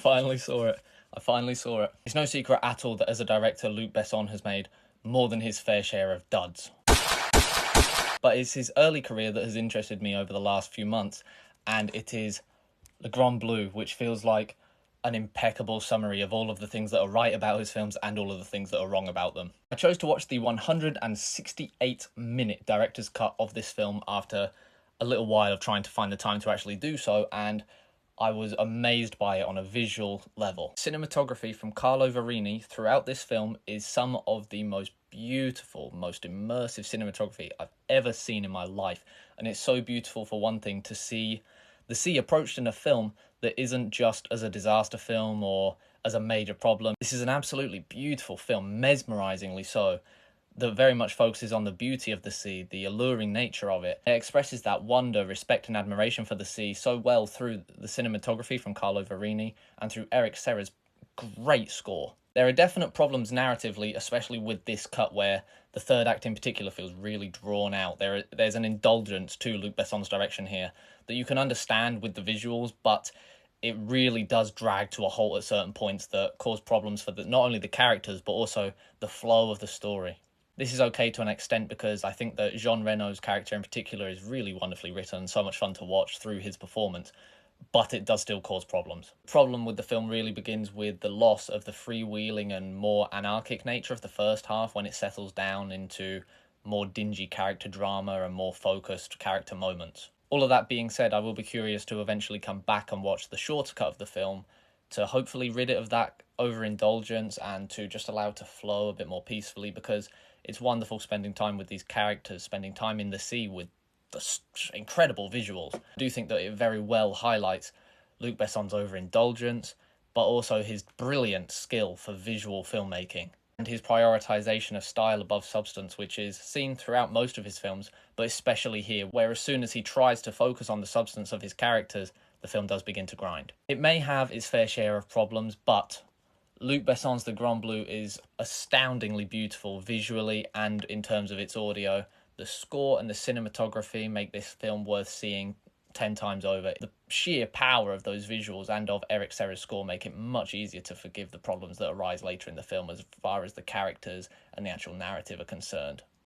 finally saw it. I finally saw it. It's no secret at all that as a director, Luc Besson has made more than his fair share of duds. But it's his early career that has interested me over the last few months, and it is Le Grand Bleu, which feels like an impeccable summary of all of the things that are right about his films and all of the things that are wrong about them. I chose to watch the 168-minute director's cut of this film after a little while of trying to find the time to actually do so, and I was amazed by it on a visual level. Cinematography from Carlo Varini throughout this film is some of the most beautiful, most immersive cinematography I've ever seen in my life. And it's so beautiful, for one thing, to see the sea approached in a film that isn't just as a disaster film or as a major problem. This is an absolutely beautiful film, mesmerizingly so, that very much focuses on the beauty of the sea, the alluring nature of it. It expresses that wonder, respect and admiration for the sea so well through the cinematography from Carlo Varini and through Eric Serra's great score. There are definite problems narratively, especially with this cut where the third act in particular feels really drawn out. There's an indulgence to Luc Besson's direction here that you can understand with the visuals, but it really does drag to a halt at certain points that cause problems for not only the characters, but also the flow of the story. This is okay to an extent because I think that Jean Reno's character in particular is really wonderfully written and so much fun to watch through his performance, but it does still cause problems. The problem with the film really begins with the loss of the freewheeling and more anarchic nature of the first half when it settles down into more dingy character drama and more focused character moments. All of that being said, I will be curious to eventually come back and watch the shorter cut of the film to hopefully rid it of that overindulgence and to just allow it to flow a bit more peacefully, because it's wonderful spending time with these characters, spending time in the sea with the incredible visuals. I do think that it very well highlights Luc Besson's overindulgence, but also his brilliant skill for visual filmmaking and his prioritization of style above substance, which is seen throughout most of his films, but especially here, where as soon as he tries to focus on the substance of his characters, the film does begin to grind. It may have its fair share of problems, but Luc Besson's The Grand Bleu is astoundingly beautiful visually and in terms of its audio. The score and the cinematography make this film worth seeing 10 times over. The sheer power of those visuals and of Eric Serra's score make it much easier to forgive the problems that arise later in the film as far as the characters and the actual narrative are concerned.